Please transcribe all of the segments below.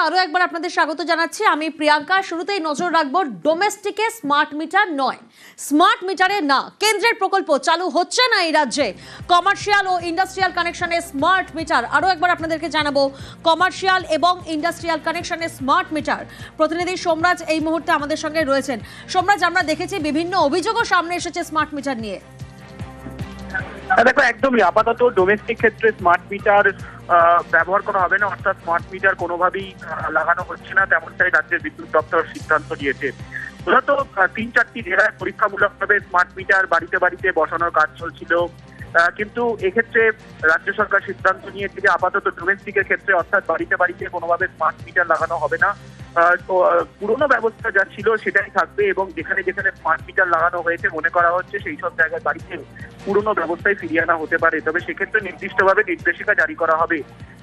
আরো একবার আপনাদের স্বাগত জানাচ্ছি। আমি প্রিয়াঙ্কা। শুরুতেই নজর রাখবো ডোমেস্টিকে স্মার্ট মিটার নয়, স্মার্ট মিটারে না, কেন্দ্রের প্রকল্প চালু হচ্ছে না এই রাজ্যে। কমার্শিয়াল ও ইন্ডাস্ট্রিয়াল কানেকশনে স্মার্ট মিটার, আরো একবার আপনাদেরকে জানাবো কমার্শিয়াল এবং ইন্ডাস্ট্রিয়াল কানেকশনে স্মার্ট মিটার। প্রতিনিধি সোমরাজ এই মুহূর্তে আমাদের সঙ্গে রয়েছেন। সোমরাজ, আমরা দেখেছি বিভিন্ন অভিযোগও সামনে এসেছে স্মার্ট মিটার নিয়ে। দেখো, একদমই আপাতত ডোমেস্টিক ক্ষেত্রে স্মার্ট মিটার ব্যবহার করা হবে না, অর্থাৎ স্মার্ট মিটার কোনোভাবেই লাগানো হচ্ছে না, তেমনটাই রাজ্যের বিদ্যুৎ দপ্তর সিদ্ধান্ত নিয়েছে। মূলত ৩-৪টি জেলায় পরীক্ষামূলকভাবে স্মার্ট মিটার বাড়িতে বাড়িতে বসানোর কাজ চলছিল, কিন্তু এক্ষেত্রে রাজ্য সরকার সিদ্ধান্ত নিয়েছে যে আপাতত ডোমেস্টিকের ক্ষেত্রে, অর্থাৎ বাড়িতে বাড়িতে কোনোভাবে স্মার্ট মিটার লাগানো হবে না। পুরোনো ব্যবস্থা যা ছিল সেটাই থাকবে এবং যেখানে যেখানে স্মার্ট মিটার লাগানো হয়েছে মনে করা হচ্ছে সেই সব জায়গায় বাড়িতে পুরোনো ব্যবস্থায় ফিরিয়ে আনা হতে পারে, তবে সেক্ষেত্রে নির্দিষ্টভাবে নির্দেশিকা জারি করা হবে।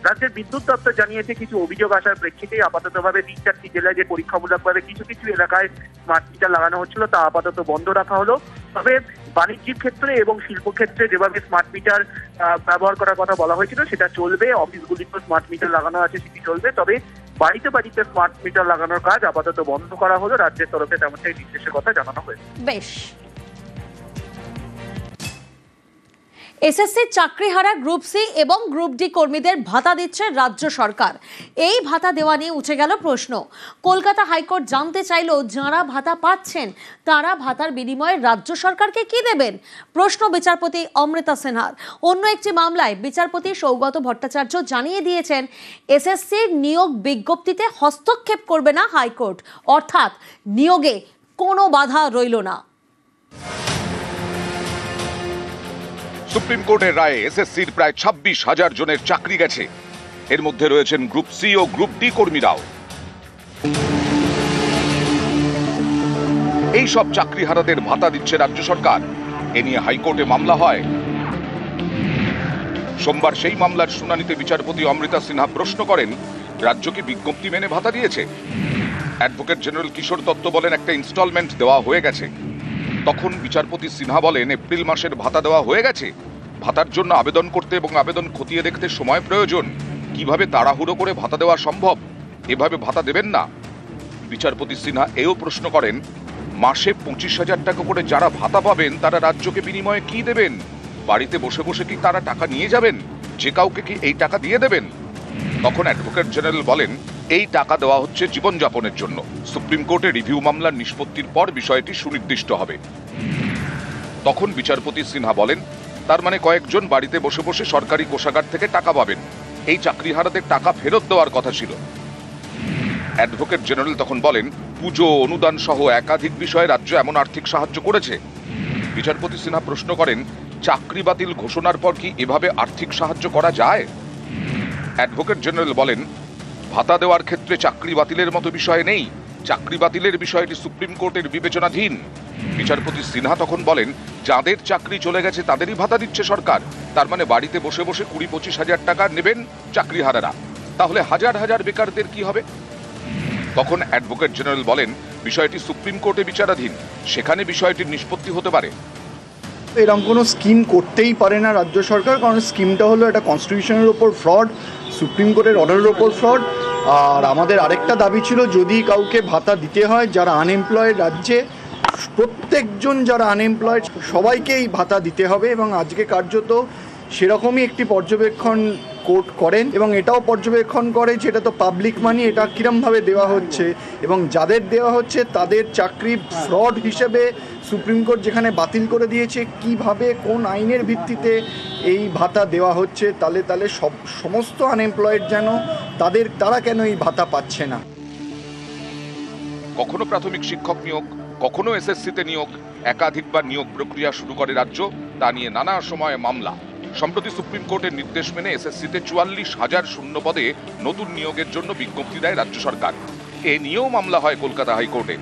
রাজ্যের বিদ্যুৎ দপ্তর জানিয়েছে কিছু অভিযোগ আসার প্রেক্ষিতেই আপাততভাবে ৩-৪টি জেলায় যে পরীক্ষামূলকভাবে কিছু কিছু এলাকায় স্মার্ট মিটার লাগানো হচ্ছিল তা আপাতত বন্ধ রাখা হলো। তবে বাণিজ্যিক ক্ষেত্রে এবং শিল্প ক্ষেত্রে যেভাবে স্মার্ট মিটার ব্যবহার করার কথা বলা হয়েছিল সেটা চলবে। অফিসগুলিতে স্মার্ট মিটার লাগানো আছে সেটি চলবে, তবে বাড়িতে বাড়িতে স্মার্ট মিটার লাগানোর কাজ আপাতত বন্ধ করা হলো। রাজ্যের তরফে তেমনটাই নির্দেশের কথা জানানো হয়েছে। বেশ। এসএসসি চাকরিহারা গ্রুপ সি এবং গ্রুপ ডি কর্মীদের ভাতা দিচ্ছে রাজ্য সরকার। এই ভাতা দেওয়া নিয়ে উঠে গেল প্রশ্ন। কলকাতা হাইকোর্ট জানতে চাইল, যাঁরা ভাতা পাচ্ছেন তারা ভাতার বিনিময়ে রাজ্য সরকারকে কি দেবেন? প্রশ্ন বিচারপতি অমৃতা সিনহার। অন্য একটি মামলায় বিচারপতি সৌগত ভট্টাচার্য জানিয়ে দিয়েছেন, এসএসসির নিয়োগ বিজ্ঞপ্তিতে হস্তক্ষেপ করবে না হাইকোর্ট, অর্থাৎ নিয়োগে কোনো বাধা রইল না। সুপ্রিম কোর্টের রায়ে এসএসসির প্রায় ২৬,০০০ জনের চাকরি গেছে। এর মধ্যে রয়েছেন গ্রুপ সি ও গ্রুপ ডি কর্মীরাও। এই সব চাকরিহারাদের ভাতা দিচ্ছে রাজ্য সরকার। এ নিয়ে হাইকোর্টে মামলা হয়। সোমবার সেই মামলার শুনানিতে বিচারপতি অমৃতা সিনহা প্রশ্ন করেন, রাজ্য কি বিজ্ঞপ্তি মেনে ভাতা দিয়েছে? অ্যাডভোকেট জেনারেল কিশোর দত্ত বলেন, একটা ইনস্টলমেন্ট দেওয়া হয়ে গেছে। তখন বিচারপতি সিনহা বলেন, এপ্রিল মাসের ভাতা দেওয়া হয়ে গেছে। ভাতার জন্য আবেদন করতে এবং আবেদন খতিয়ে দেখতে সময় প্রয়োজন। কিভাবে তাড়াহুড়ো করে ভাতা দেওয়া সম্ভব? এভাবে ভাতা দেবেন না। বিচারপতি সিনহা এও প্রশ্ন করেন, মাসে ২৫,০০০ টাকা করে যারা ভাতা পাবেন তারা রাজ্যকে বিনিময়ে কি দেবেন? বাড়িতে বসে বসে কি তারা টাকা নিয়ে যাবেন? যে কাউকে কি এই টাকা দিয়ে দেবেন? তখন অ্যাডভোকেট জেনারেল বলেন, এই টাকা দেওয়া হচ্ছে জীবনযাপনের জন্য। সুপ্রিম কোর্টে রিভিউ মামলার নিষ্পত্তির পর বিষয়টি সুনির্দিষ্ট হবে। তখন বিচারপতি সিনহা বলেন, তার মানে কয়েকজন বাড়িতে বসে বসে সরকারি কোষাগার থেকে টাকা পাবেন। এই চাকরিহারাদের টাকা ফেরত দেওয়ার কথা ছিল। অ্যাডভোকেট জেনারেল তখন বলেন, পুজো, অনুদান সহ একাধিক বিষয়ে রাজ্য এমন আর্থিক সাহায্য করেছে। বিচারপতি সিনহা প্রশ্ন করেন, চাকরি বাতিল ঘোষণার পর কি এভাবে আর্থিক সাহায্য করা যায়? অ্যাডভোকেট জেনারেল বলেন, ভাতা দেওয়ার ক্ষেত্রে চাকরি বাতিলের মতো বিষয় নেই। চাকরি বাতিলের বিষয়টি সুপ্রিম কোর্টের বিবেচনাধীন। বিচারপতি সিনহা তখন বলেন, যাদের চাকরি চলে গেছে তাদেরই ভাতা দিচ্ছে সরকার। তার মানে বাড়িতে বসে বসে ২০-২৫ হাজার টাকা নেবেন চাকরিহারারা। তাহলে হাজার হাজার বেকারদের কি হবে? তখন অ্যাডভোকেট জেনারেল বলেন, বিষয়টি সুপ্রিম কোর্টে বিচারাধীন, সেখানে বিষয়টির নিষ্পত্তি হতে পারে। এরকম কোনো স্কিম করতেই পারে না রাজ্য সরকার, কারণ স্কিমটা হলো এটা কনস্টিটিউশনের ওপর ফ্রড, সুপ্রিম কোর্টের অর্ডারের ওপর ফ্রড। আর আমাদের আরেকটা দাবি ছিল, যদি কাউকে ভাতা দিতে হয় যারা আনএমপ্লয়েড, রাজ্যে প্রত্যেকজন যারা আনএমপ্লয়েড সবাইকেই ভাতা দিতে হবে। এবং আজকে কার্যত সেরকমই একটি পর্যবেক্ষণ কোর্ট করেন এবং এটাও পর্যবেক্ষণ করে যে এটা তো পাবলিক মানি, এটা কীরমভাবে দেওয়া হচ্ছে এবং যাদের দেওয়া হচ্ছে তাদের চাকরি ফ্রড হিসেবে সুপ্রিম কোর্ট যেখানে বাতিল করে দিয়েছে, কিভাবে কোন আইনের ভিত্তিতে এই ভাতা দেওয়া হচ্ছে, তাহলে সমস্ত আনএমপ্লয়েড যেন তারা কেন এই ভাতা পাচ্ছে না। কখনো প্রাথমিক শিক্ষক নিয়োগ, কখনো এসএসসিতে নিয়োগ, একাধিকবার নিয়োগ প্রক্রিয়া শুরু করে রাজ্য, তা নিয়ে নানা সময়ে মামলা। সম্প্রতি সুপ্রিম কোর্টের নির্দেশ মেনে এসএসসিতে ৪৪,০০০ শূন্য পদে নতুন নিয়োগের জন্য বিজ্ঞপ্তি দেয় রাজ্য সরকার। এ নিয়েও মামলা হয় কলকাতা হাইকোর্টে।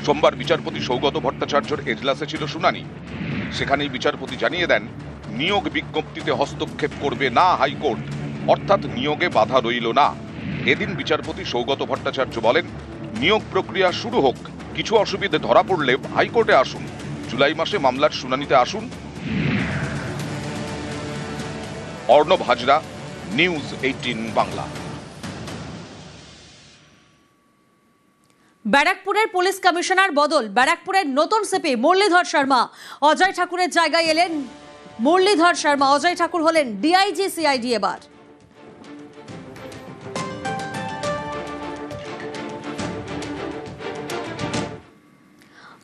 সোমবার বিচারপতি সৌগত ভট্টাচার্যর এজলাসে ছিল শুনানি। সেখানেই বিচারপতি জানিয়ে দেন, নিয়োগ বিজ্ঞপ্তিতে হস্তক্ষেপ করবে না হাইকোর্ট, অর্থাৎ নিয়োগে বাধা রইল না। এদিন বিচারপতি সৌগত ভট্টাচার্য বলেন, নিয়োগ প্রক্রিয়া শুরু হোক, কিছু অসুবিধে ধরা পড়লে হাইকোর্টে আসুন, জুলাই মাসে মামলার শুনানিতে আসুন। অর্ণব হাজরা, নিউজ 18 বাংলা। ব্যারাকপুরের পুলিশ কমিশনার বদল, ব্যারাকপুরের নতুন সিপি মুরলীধর শর্মা। অজয় ঠাকুরের জায়গায় এলেন মুরলীধর শর্মা। অজয় ঠাকুর হলেন ডিআইজি সিআইডি। এবার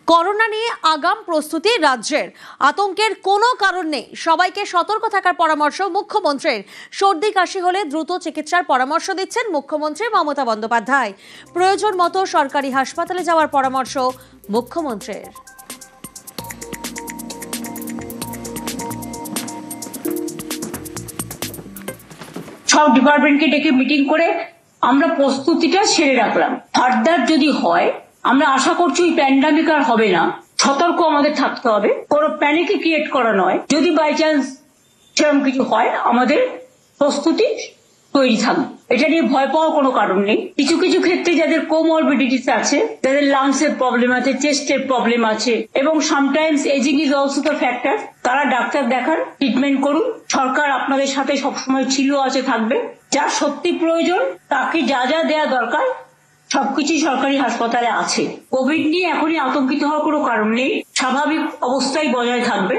করোনা নিয়ে আগাম প্রস্তুতি রাজ্যের। আতঙ্কের কোনো কারণ নেই, সবাইকে সতর্ক থাকার পরামর্শ মুখ্যমন্ত্রীর। সর্দি কাশি হলে দ্রুত চিকিৎসার পরামর্শ দিচ্ছেন মুখ্যমন্ত্রী মমতা বন্দ্যোপাধ্যায়। প্রয়োজন মতো সরকারি হাসপাতালে যাওয়ার পরামর্শ মুখ্যমন্ত্রীর। সব ডিপার্টমেন্টকে ডেকে মিটিং করে আমরা প্রস্তুতিটা সেরে রাখলাম। ফার্দার যদি হয়, আমরা আশা করছি ওই প্যান্ডামিক আর হবে না। সতর্ক আমাদের থাকতে হবে, কোনো প্যানিকই ক্রিয়েট করা নয়। যদি বাই চান্স সেরকম কিছু হয়, আমাদের প্রস্তুতি তৈরি থাকবে। এটা নিয়ে ভয় পাওয়ার কোনো কারণ নেই। কিছু কিছু ক্ষেত্রে যাদের কোমরবিডিটিস আছে, যাদের লাংসের প্রবলেম আছে, চেস্টের প্রবলেম আছে, এবং sometimes aging is also the factor, তারা ডাক্তার দেখান, ট্রিটমেন্ট করুন। সরকার আপনাদের সাথে সবসময় ছিল, আছে, থাকবে। যার সত্যি প্রয়োজন তাকে যা যা দেওয়া দরকার সবকিছুই সরকারি হাসপাতালে আছে। কোভিড নিয়ে এখনই আতঙ্কিত হওয়ার কোনো কারণ নেই, স্বাভাবিক অবস্থায় বজায় থাকবে।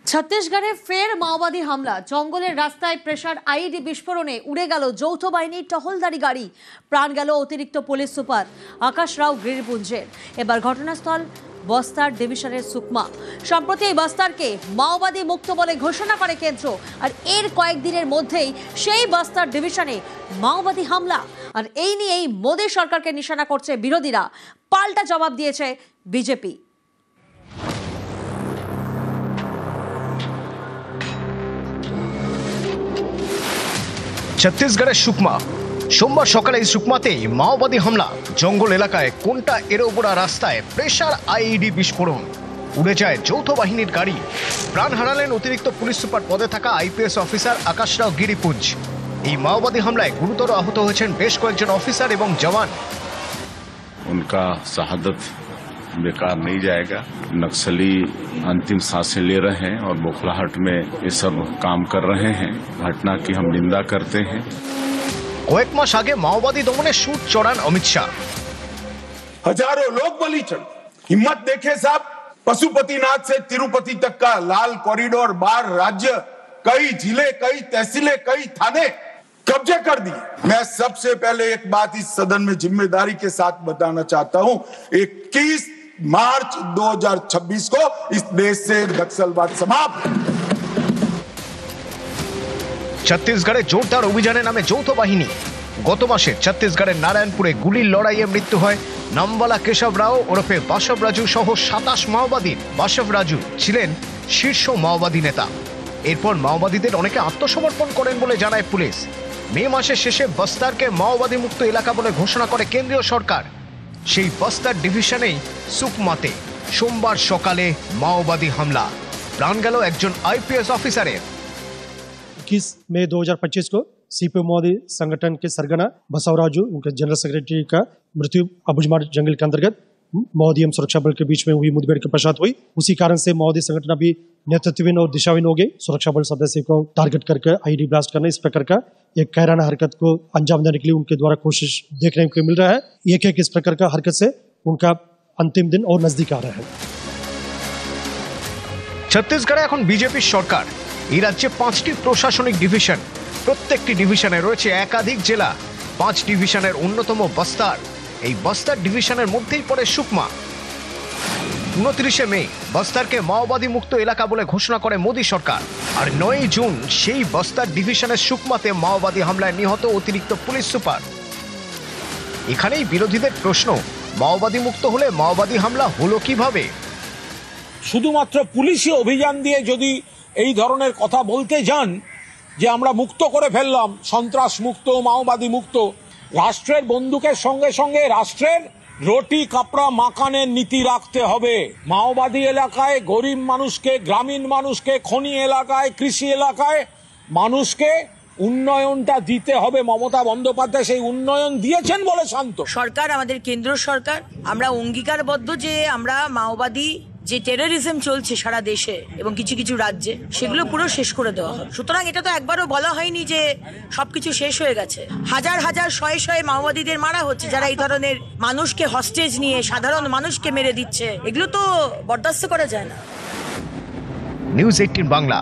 ছত্তিশগড়ে ফের মাওবাদী হামলা। জঙ্গলের রাস্তায় প্রেসার আইইডি বিস্ফোরণে উড়ে গেল যৌথ বাহিনীর টহলদারি গাড়ি। প্রাণ গেল অতিরিক্ত পুলিশ সুপার আকাশ রাও গিরিপুঞ্জের। এবার ঘটনাস্থল বস্তার ডিভিশনের সুকমা। সম্প্রতি এই বস্তারকে মাওবাদী মুক্ত বলে ঘোষণা করে কেন্দ্র, আর এর কয়েকদিনের মধ্যেই সেই বস্তার ডিভিশনে মাওবাদী হামলা। আর এই নিয়েই মোদী সরকারকে নিশানা করছে বিরোধীরা। পাল্টা জবাব দিয়েছে বিজেপি। ছত্তিশগড়ের সুকমা। সোমবার সকালে এই সুকমাতেই মাওবাদী হামলা। জঙ্গল এলাকায় কোনটা এরোবোড়া রাস্তায় প্রেসার আইইডি বিস্ফোরণ, উড়ে যায় যৌথ বাহিনীর গাড়ি। প্রাণ হারালেন অতিরিক্ত পুলিশ সুপার পদে থাকা আইপিএস অফিসার আকাশ রাও গিরিপুঞ্জ। এই মাওবাদী হামলায় গুরুতর আহত হয়েছেন বেশ কয়েকজন অফিসার এবং জওয়ান। उनका शहादत बेकार नहीं जाएगा। नक्सली अंतिम सांसें ले रहे हैं और बौखलाहट में ये सब काम कर रहे हैं। घटना की हम निंदा करते हैं। কয়েক মাস আগে মাওবাদী দমনে সুর চড়ান অমিত শাহ। हजारों लोग बलि चढ़े। हिम्मत देखे साहब, पशुपतिनाथ से तिरुपति तक का लाल कॉरिडोर बार राज्य, कई जिले, कई तहसीलें, कई थाने कब्जे कर दिए। मैं सबसे पहले एक बात इस सदन में जिम्मेदारी के साथ बताना चाहता हूं, 21 मार्च 2026 को इस देश से नक्सलवाद समाप्त। ছত্তিশগড়ে জোরদার অভিযানে নামে যৌথ বাহিনী। গত মাসে ছত্তিশগড়ের নারায়ণপুরে গুলির লড়াইয়ে মৃত্যু হয় নামওয়ালা কেশব রাও ওরফে বাসব রাজু সহ 27 মাওবাদীর। বাসব রাজু ছিলেন শীর্ষ মাওবাদী নেতা। এরপর মাওবাদীদের অনেকে আত্মসমর্পণ করেন বলে জানায় পুলিশ। মে মাসের শেষে বস্তারকে মাওবাদী মুক্ত এলাকা বলে ঘোষণা করে কেন্দ্রীয় সরকার। সেই বস্তার ডিভিশনেই সুকমাতে সোমবার সকালে মাওবাদী হামলা। প্রাণ গেল একজন আইপিএস অফিসারের। 21 मई 2025 को सीपी मोदी संगठन के सरगना बसवराजू, उनके जनरल सेक्रेटरी का मृत्यु अबुजमार जंगल के अंतर्गत माओवादी एवं सुरक्षा बल के बीच में हुई मुठभेड़ के पश्चात हुई। उसी कारण से माओवादी संगठन अभी नेतृत्वहीन और दिशाहीन हो गए। सुरक्षा बल सदस्य को टारगेट करके आईडी ब्लास्ट करना, इस प्रकार का एक कायराना हरकत को अंजाम देने के लिए उनके द्वारा कोशिश देखने को मिल रहा है। एक इस प्रकार का हरकत से उनका अंतिम दिन और नजदीक आ रहा है। ছত্তিশগড়ে এখন বিজেপির সরকার। এই রাজ্যে 5টি প্রশাসনিক ডিভিশন, প্রত্যেকটি ডিভিশনে রয়েছে একাধিক জেলা। 5 ডিভিশনের অন্যতম বস্তার। এই বস্তার ডিভিশনের মধ্যেই পড়ে সুকমা। 29 মে বস্তারকে মাওবাদী মুক্ত এলাকা বলে ঘোষণা করে মোদী সরকার। আর 9 জুন সেই বস্তার ডিভিশনের সুকমাতে মাওবাদী হামলায় নিহত অতিরিক্ত পুলিশ সুপার। এখানেই বিরোধীদের প্রশ্ন, মাওবাদী মুক্ত হলে মাওবাদী হামলা হলো কিভাবে? শুধুমাত্র পুলিশি অভিযান দিয়ে যদি এই ধরনের কথা বলতে যান যে আমরা মুক্ত করে ফেললাম, সন্ত্রাস মুক্ত, মাওবাদী মুক্ত, রাষ্ট্রের বন্দুকের সঙ্গে সঙ্গে রাষ্ট্রের রুটি কাপড়া মাকানের নীতি রাখতে হবে। মাওবাদী এলাকায় গরিব মানুষকে, গ্রামীণ মানুষকে, খনি এলাকায়, কৃষি এলাকায় মানুষকে উন্নয়নটা দিতে হবে। মমতা বন্দ্যোপাধ্যায় সেই উন্নয়ন দিয়েছেন বলে শান্ত সরকার, আমাদের কেন্দ্র সরকার, আমরা অঙ্গীকারবদ্ধ যে আমরা মাওবাদী যে টেররিজম চলছে সারা দেশে এবং কিছু কিছু রাজ্যে, সেগুলো পুরো শেষ করে দেওয়া হবে। সুতরাং এটা তো একবারও বলা হয়নি যে সবকিছু শেষ হয়ে গেছে। হাজার হাজার শয়ে শয়ে মাওবাদীদের মারা হচ্ছে, যারা এই ধরনের মানুষকে হস্টেজ নিয়ে সাধারণ মানুষকে মেরে দিচ্ছে। এগুলো তো বরদাস্ত করা যায় না। নিউজ 18 বাংলা।